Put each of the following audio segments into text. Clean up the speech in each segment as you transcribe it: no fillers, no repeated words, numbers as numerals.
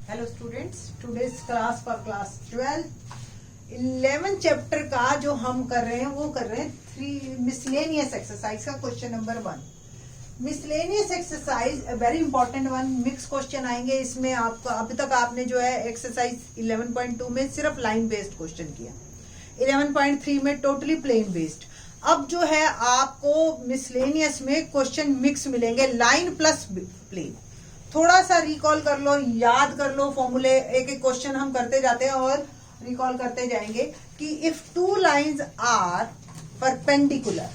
Hello students, today's class for class 11 chapter का जो हम कर रहे हैं वो कर रहे हैं 3 मिसलेनियस एक्सरसाइज का question number 1। Miscellaneous exercise very important one, mix question आएंगे इसमें। आपको अभी तक आपने जो है एक्सरसाइज 11.2 में सिर्फ लाइन बेस्ड क्वेश्चन किया, 11.3 में टोटली प्लेन बेस्ड। अब जो है आपको मिसलेनियस में क्वेश्चन मिक्स मिलेंगे, लाइन प्लस प्लेन। थोड़ा सा रिकॉल कर लो, याद कर लो फॉर्मूले, एक एक क्वेश्चन हम करते जाते हैं और रिकॉल करते जाएंगे कि if two lines are perpendicular,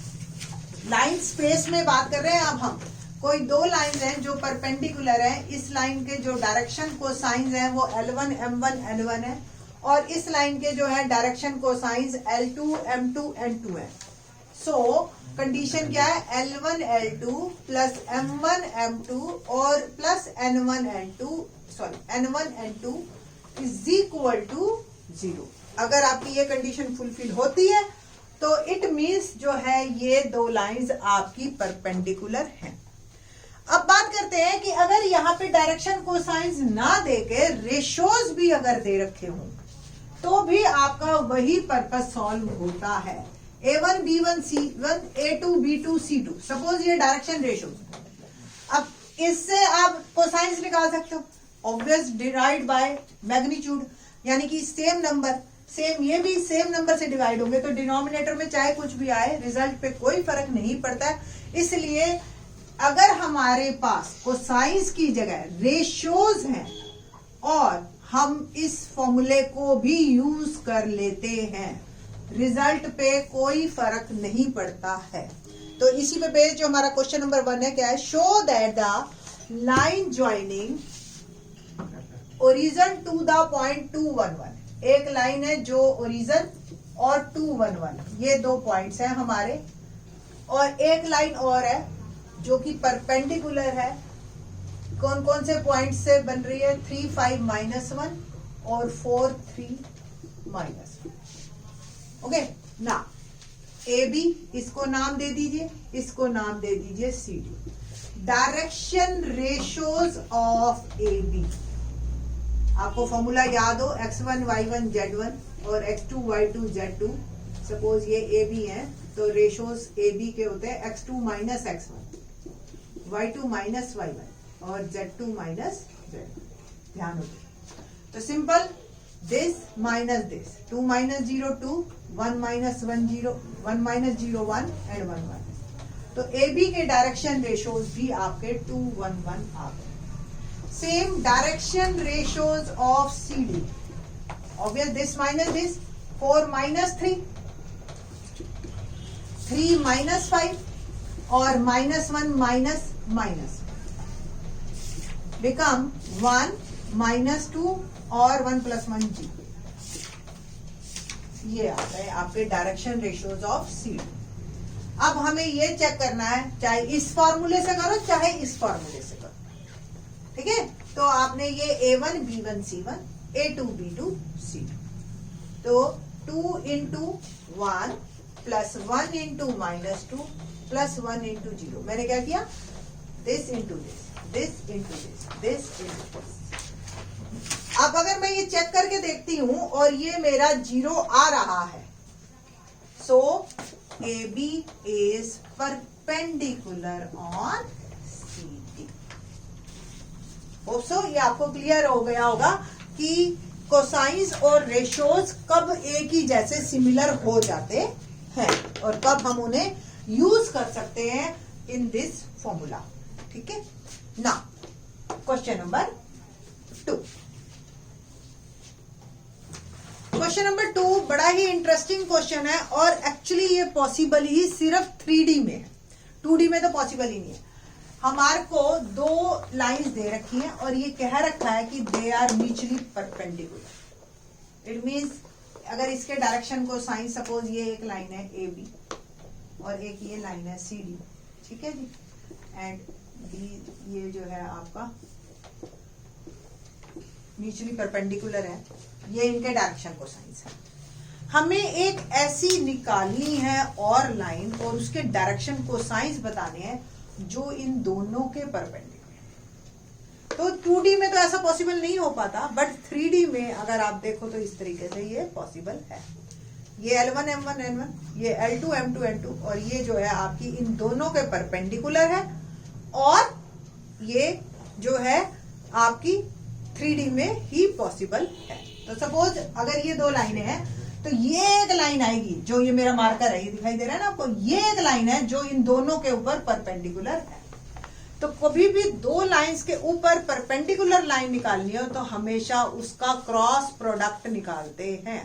line space में बात कर रहे हैं। अब हम कोई दो लाइंस हैं जो परपेंडिकुलर हैं, इस लाइन के जो डायरेक्शन कोसाइंस हैं वो L1 M1 N1 है और इस लाइन के जो है direction cosines L2 M2 N2 है। सो कंडीशन क्या है, L1 L2 plus M1 M2 और plus N1 N2 is equal to 0। अगर आपकी ये कंडीशन फुलफिल होती है तो इट मीन्स जो है ये दो लाइंस आपकी परपेंडिकुलर हैं। अब बात करते हैं कि अगर यहाँ पे डायरेक्शन कोसाइंस ना देके रेशोज भी अगर दे रखे हों तो भी आपका वही पर्पस सॉल्व होता है। A1 B1 C1 A2 B2 C2, suppose ये डायरेक्शन रेशो। अब इससे आप कोसाइंस निकाल सकते हो, ऑब्वियस डिवाइड बाय मैग्नीट्यूड, यानी कि सेम नंबर, सेम ये भी सेम नंबर से डिवाइड होंगे तो डिनोमिनेटर में चाहे कुछ भी आए रिजल्ट पे कोई फर्क नहीं पड़ता। इसलिए अगर हमारे पास कोसाइंस की जगह रेशोज हैं और हम इस फॉर्मूले को भी यूज कर लेते हैं, रिजल्ट पे कोई फर्क नहीं पड़ता है। तो इसी पे बेस्ड जो हमारा क्वेश्चन नंबर 1 है क्या है, show that the line joining origin to the point 211, एक लाइन है जो ओरिजिन और 211 ये दो पॉइंट्स हैं हमारे, और एक लाइन और है जो कि परपेंडिकुलर है। कौन कौन से पॉइंट से बन रही है, 3 5 -1 और 4 3 -1। ओके ना, ए बी इसको नाम दे दीजिए, इसको नाम दे दीजिए C D. Direction ratios of A B, आपको फॉर्मूला याद हो, x1 y1 z1 और x2 y2 z2। सपोज ये ए बी है तो रेशोज ए बी के होते हैं x2 minus x1, y2 minus y1 और z2 माइनस z1। ध्यान हो, तो simple this minus this, 2 minus 0 2, 1 minus 1 0, 1 minus 0 1 and 1 minus। तो AB के डायरेक्शन रेशोज भी आपके 2 1 1 आ गए। Same direction ratios of CD, obvious this minus this, 4 minus 3, 3 minus 5 और -1 माइनस माइनस बिकम 1 -2 और 1 + 1 0। ये आता है आपके डायरेक्शन रेशियोज ऑफ सी। अब हमें ये चेक करना है, चाहे इस फॉर्मूले से करो चाहे इस फॉर्मूले से करो, ठीक है। तो आपने ये A1 B1 C1 A2 B2 C2, तो 2 × 1 + 1 × -2 + 1 × 0। मैंने क्या किया, this into this, this into this, this into this. अब अगर मैं ये चेक करके देखती हूं और ये मेरा 0 आ रहा है, सो AB is perpendicular on CD। Hope so ये आपको क्लियर हो गया होगा कि कोसाइंस और रेशोज कब एक ही जैसे सिमिलर हो जाते हैं और कब हम उन्हें यूज कर सकते हैं इन दिस फॉर्मूला, ठीक है ना। क्वेश्चन नंबर 2, क्वेश्चन नंबर 2 बड़ा ही इंटरेस्टिंग क्वेश्चन है और एक्चुअली ये पॉसिबल ही सिर्फ 3D में है, 2D में तो पॉसिबल ही नहीं है। हमारे को दो लाइंस दे रखी हैं और ये कह रखा है कि they are mutually perpendicular. It means अगर इसके डायरेक्शन को साइन, सपोज ये एक लाइन है ए बी और एक ये लाइन है सी डी, ठीक है जी, एंड डी ये जो है आपका म्यूचुअली परपेंडिकुलर है, ये इनके डायरेक्शन कोसाइंस है। हमें एक ऐसी निकालनी है और लाइन और उसके डायरेक्शन कोसाइंस बताने हैं जो इन दोनों के परपेंडिकुलर। तो 2D में तो ऐसा पॉसिबल नहीं हो पाता, बट 3D में अगर आप देखो तो इस तरीके से ये पॉसिबल है। ये L1 M1 N1, ये L2 M2 N2, और ये जो है आपकी इन दोनों के परपेंडिकुलर है, और ये जो है आपकी 3D में ही पॉसिबल है। तो सपोज अगर ये दो लाइनें हैं तो ये एक लाइन आएगी, जो ये मेरा मार्कर है, ये दिखाई दे रहा है ना आपको, ये एक लाइन है जो इन दोनों के ऊपर परपेंडिकुलर है। तो कभी भी दो लाइंस के ऊपर परपेंडिकुलर लाइन निकालनी हो तो हमेशा उसका क्रॉस प्रोडक्ट निकालते हैं।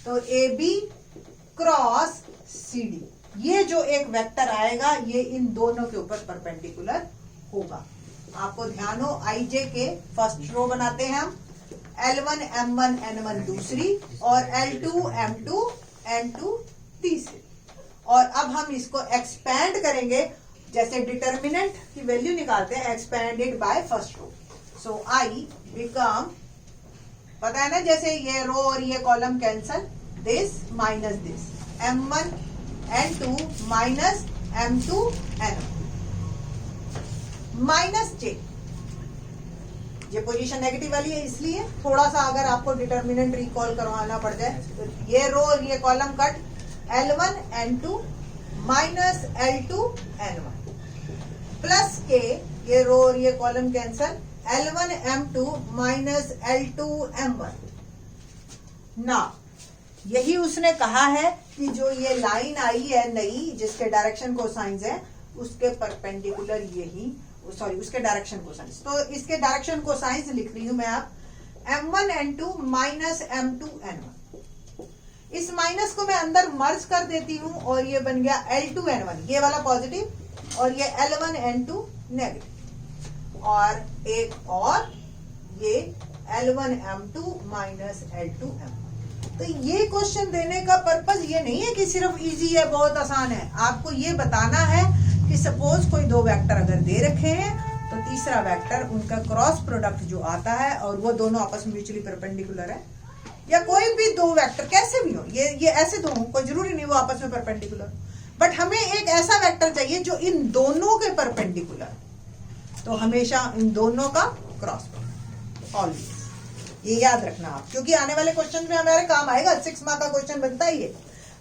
तो AB क्रॉस CD, ये जो एक वेक्टर आएगा ये इन दोनों के ऊपर परपेंडिकुलर होगा। आपको ध्यान हो, IJ के फर्स्ट रो बनाते हैं हम, L1 M1 N1 दूसरी, और L2 M2 N2 तीसरी। और अब हम इसको एक्सपैंड करेंगे, जैसे डिटर्मिनेंट की वैल्यू निकालते हैं, expanded by first row. So I become, पता है ना, जैसे ये रो और ये column cancel, this minus this, M1 N2 minus M2 N1 minus J। ये पोजीशन नेगेटिव वाली है, इसलिए थोड़ा सा अगर आपको डिटर्मिनेंट रिकॉल करवाना पड़ जाए तो ये रो और ये column cut, L1 N2 minus L2 N1 plus K, ये रो और ये column cancel, L1 M2 minus L2 M1। ना, यही उसने कहा है कि जो ये लाइन आई है नई, जिसके डायरेक्शन कोसाइंस है, उसके परपेंडिकुलर यही, सॉरी उसके डायरेक्शन कोसाइंस, तो इसके डायरेक्शन कोसाइंस लिख रही हूं मैं आप, M1 N2 minus M2 N1। इस माइनस को मैं अंदर मर्ज कर देती हूं और ये बन गया L2 N1, ये वाला पॉजिटिव और ये L1 N2 नेगेटिव, और एक और ये L1 M2 minus L2 M1। तो ये क्वेश्चन देने का पर्पस ये नहीं है कि सिर्फ इजी है, बहुत आसान है। आपको ये बताना है कि सपोज कोई दो वेक्टर अगर दे रखे हैं तो तीसरा वेक्टर उनका क्रॉस प्रोडक्ट जो आता है और वो दोनों आपस में म्यूचुअली परपेंडिकुलर है, या कोई भी दो वेक्टर कैसे भी हो, ये ऐसे दो हो, कोई जरूरी नहीं वो आपस में परपेंडिकुलर, बट हमें एक ऐसा वेक्टर चाहिए जो इन दोनों के परपेंडिकुलर, तो हमेशा इन दोनों का क्रॉस प्रोडक्ट ऑलवेज, ये याद रखना आप, क्योंकि आने वाले क्वेश्चन में हमारे काम आएगा। 6 मार्क का क्वेश्चन बनता ही है,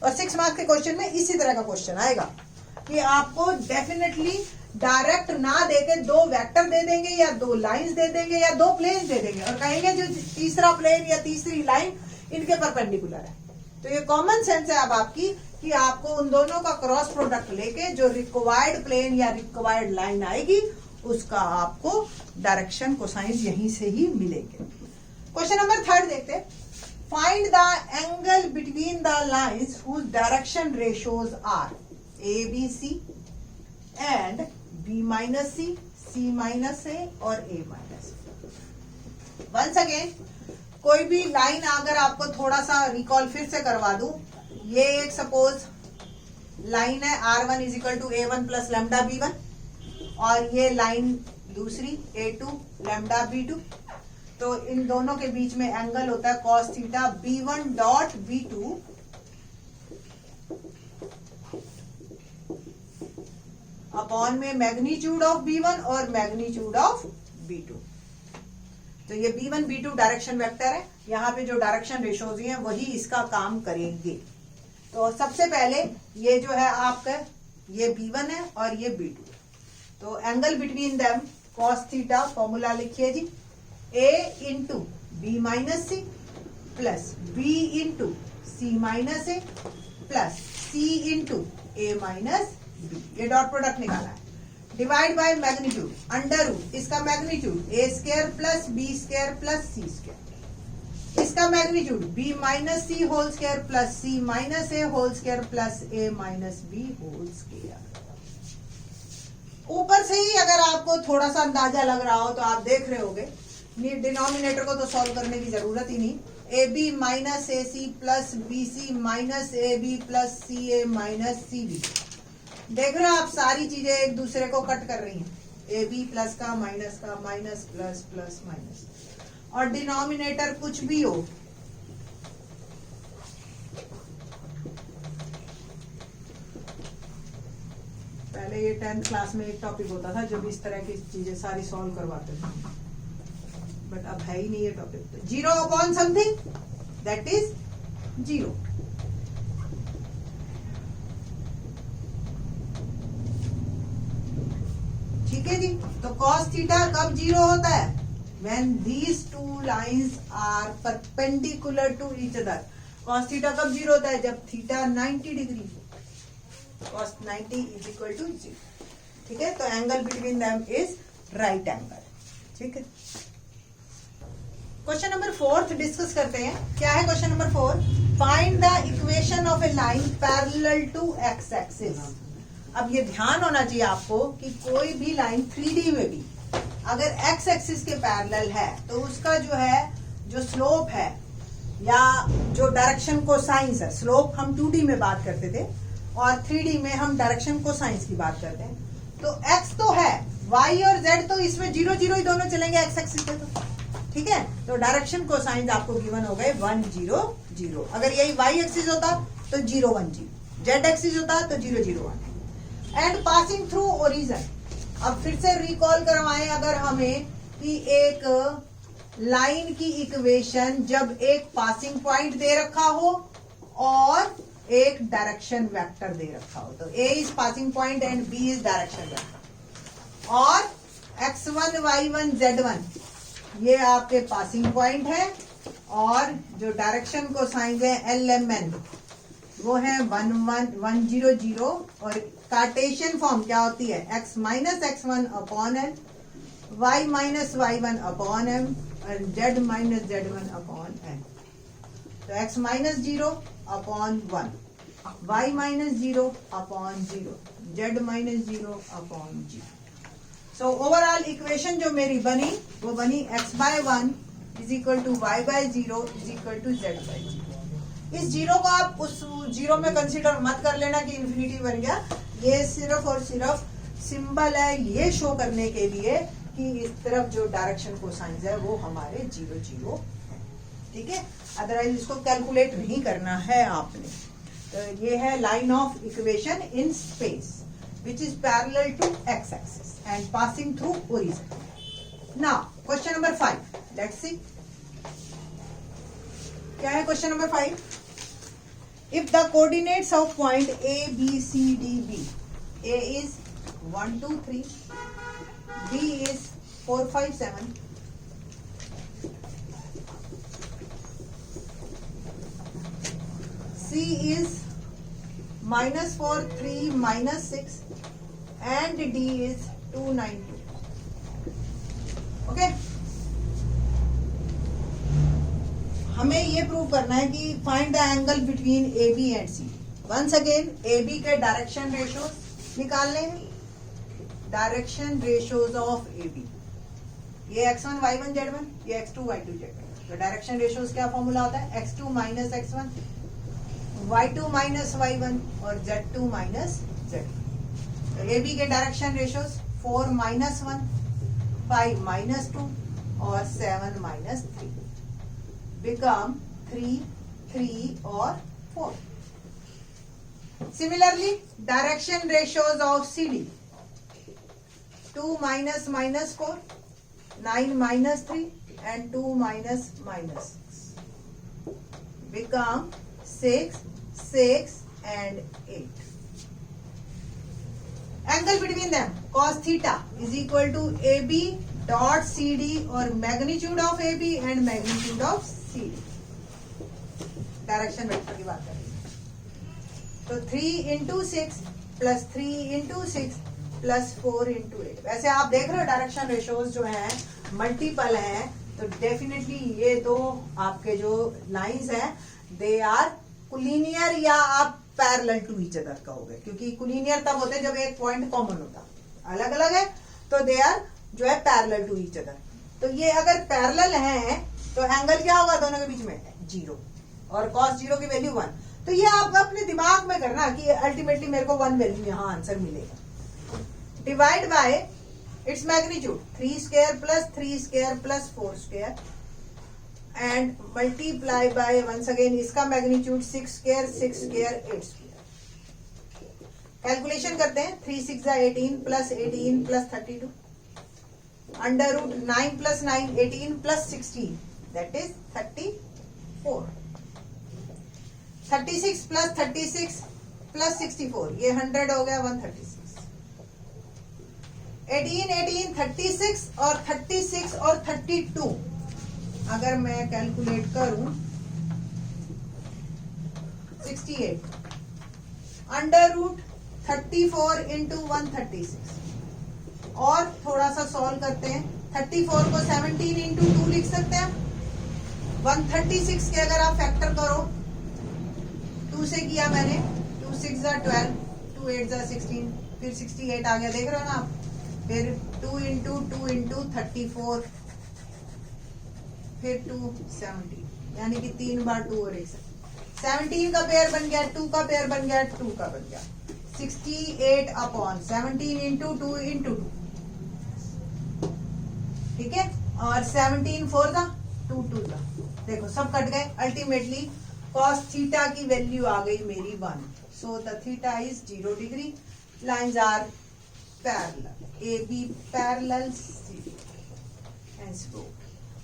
और 6 मार्क के क्वेश्चन में इसी तरह का क्वेश्चन आएगा कि आपको डेफिनेटली डायरेक्ट ना देके दो वेक्टर दे देंगे या दो लाइंस दे देंगे या दो प्लेन्स दे देंगे और कहेंगे जो तीसरा प्लेन या तीसरी लाइन इनके परपेंडिकुलर है। तो ये कॉमन सेंस है अब आपकी कि आपको उन दोनों का क्रॉस प्रोडक्ट लेके जो रिक्वायर्ड प्लेन या रिक्वायर्ड लाइन आएगी उसका आपको डायरेक्शन कोसाइंस यहीं से ही मिलेंगे। क्वेश्चन नंबर 3 देखते हैं। Find the angle between the lines whose direction ratios are A B C and B minus C, C minus A और ए माइनस। वंस अगेन, कोई भी लाइन अगर आपको थोड़ा सा रिकॉल फिर से करवा दूं, ये एक सपोज लाइन है R1 is equal to A1 plus lambda B1, और ये लाइन दूसरी A2 लैम्डा B2। तो इन दोनों के बीच में एंगल होता है cos theta B1 dot B2 upon में मैग्नीट्यूड ऑफ B1 और मैग्नीट्यूड ऑफ B2। तो ये B1 B2 डायरेक्शन वेक्टर है, यहाँ पे जो डायरेक्शन रेशोज हैं वही इसका काम करेंगे। तो सबसे पहले ये जो है आपका ये B1 है और ये B2, तो angle between them cos theta, formula लिखिए जी, A into B minus C plus B into C minus A plus C into A minus B, ये डॉट प्रोडक्ट निकाला है, divide by magnitude, under root इसका magnitude A square plus B square plus C square, इसका magnitude B minus C whole square plus C minus A whole square plus A minus B whole square. ऊपर से ही अगर आपको थोड़ा सा अंदाजा लग रहा हो तो आप देख रहे होगे, डिनोमिनेटर को तो सॉल्व करने की जरूरत ही नहीं, A B minus A C plus B C minus A B plus C A minus C B. देख रहे हो आप, सारी चीजें एक दूसरे को कट कर रही हैं, ए बी प्लस का माइनस प्लस प्लस माइनस, और डिनोमिनेटर कुछ भी हो, पहले ये 10th क्लास में एक टॉपिक होता था जब इस तरह की चीजें सारी सॉल्व करवाते थे। बट अब है ही नहीं ये टॉपिक। तो 0 अपॉन समथिंग दैट इज 0। ठीक है जी। तो cos थीटा कब 0 होता है? when these two lines are perpendicular to each other। cos theta कब 0 होता है? जब theta 90 degree, cos 90 is equal to 0। ठीक है, तो angle between them is right angle. ठीक है, क्वेश्चन नंबर 4 डिस्कस करते हैं। क्या है question number 4? Find the equation of a line parallel to X axis. अब ये ध्यान होना चाहिए आपको कि कोई भी लाइन 3D में भी अगर एक्स एक्सिस के पैरेलल है तो उसका जो है जो स्लोप है या जो डायरेक्शन कोसाइंस है, स्लोप हम 2D में बात करते थे और 3D में हम डायरेक्शन कोसाइंस की बात करते हैं। तो x तो है, y और z तो इसमें 0 0 ही दोनों चलेंगे एक्स एक्सिस पे। तो ठीक है, तो डायरेक्शन कोसाइंस आपको गिवन हो गए 1 0 0। अगर यही y एक्सिस होता तो 0 1 0, z एक्सिस होता तो 0 0 1। And passing through origin. अब फिर से रिकॉल करवाएं अगर हमें कि एक लाइन की इक्वेशन जब एक पासिंग पॉइंट दे रखा हो और एक डायरेक्शन वेक्टर दे रखा हो, तो A is passing point and B is direction vector, और x1 y1 z1 ये आपके पासिंग पॉइंट है और जो डायरेक्शन को साइन है LMN वो है 1 1 1 0 0। और कार्टेशियन फॉर्म क्या होती है? x minus x1 upon n, y minus y1 upon m और z minus z1 upon n। तो x minus 0 upon 1, y minus 0 upon 0, z minus 0 upon 0। So overall equation जो मेरी बनी वो बनी x by 1 is equal to y by 0 is equal to z बाय 0। इस zero को आप उस जीरो में कंसीडर मत कर लेना कि इन्फिनिटी बन गया। ये सिर्फ और सिर्फ सिंबल है ये शो करने के लिए कि इस तरफ जो डायरेक्शन कोसाइंस है वो हमारे 0 0 है। ठीक है, अदरवाइज इसको कैलकुलेट नहीं करना है आपने। तो ये है line of equation in space which is parallel to X axis and passing through origin. Now question number 5 let's see. क्या है question number 5? If the coordinates of point A, B, C, D, B, A is 1 2 3, B is 4 5 7, C is -4 3 -6 and D is 2 9 2. Okay? हमें ये prove करना है कि find the angle between A B and C. Once again A B के direction ratios निकालने हैं। Direction ratios of A B, ये x1 y1 z1, ये x2 y2 z1। तो डायरेक्शन रेशियोज क्या फॉर्मूला होता है? x2 minus x1, y2 minus y1 और z2 माइनस z1। तो ए बी के डायरेक्शन रेशियोज 4 माइनस 1, 5 माइनस 2 और 7 माइनस 3 become 3 3 और 4। Similarly, direction ratios of CD 2 minus minus 4, 9 minus 3 and 2 minus minus 6 become 6 6 and 8। Angle between them cos theta is equal to AB dot CD और magnitude of AB and magnitude of CD। Direction vector की बात करेंगे तो 3 into 6 plus 3 into 6 plus 4 into 8। वैसे आप देख रहे हो डायरेक्शन रेशियोज जो हैं मल्टीपल हैं, तो डेफिनेटली ये दो आपके जो लाइंस हैं दे आर कोलिनियर या आप पैरेलल टू ईच अदर कहोगे, क्योंकि कोलिनियर तब होते हैं जब एक पॉइंट कॉमन होता, अलग अलग है तो दे आर जो है पैरेलल टू ईच अदर। तो ये अगर पैरेलल हैं तो एंगल क्या होगा दोनों के बीच में? 0 और cos 0 की वैल्यू 1। तो ये आप अपने दिमाग में करना कि अल्टीमेटली मेरे को 1 वैल्यू यहाँ आंसर मिलेगा। Divide by its magnitude 3 square plus 3 square plus 4 square and multiply by once again इसका magnitude 6 square 6 square 8 square. Calculation करते हैं 3 6 18 plus 18 plus 32 under root 9 + 9 18 + 16 that is 34. 36 + 36 + 64 ये 100 हो गया 136. 18 18 36 और 36 और 32 अगर मैं कैलकुलेट करूं 68 अंडर रूट 34 इंटू 136 और थोड़ा सा सॉल्व करते हैं. 34 को 17 इंटू 2 लिख सकते हैं. 136 के अगर आप फैक्टर करो 2 से किया मैंने 2 6 = 12 2 8 = 16 फिर 68 आ गया. देख रहे हो ना आप. फिर 2 इंटू 2 इंटू 34 फिर 2 17 यानी कि 3 बार 2 और 1 17 का पेयर बन गया 2 का पेयर बन गया 2 का बन गया 68 अपॉन 17 इंटू 2 इंटू 2. ठीक है. और 17 4 दा 2 2 दा देखो सब कट गए. अल्टीमेटली cos थीटा की वैल्यू आ गई मेरी 1. So the theta is 0 degree. Lines are parallel. AB parallel CD and so.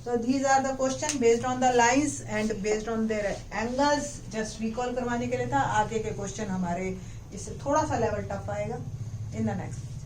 So these are the question based on the lines and based on their angles. Just recall करवाने के लिए था. आगे के क्वेश्चन हमारे इससे थोड़ा सा लेवल टफ आएगा in the next.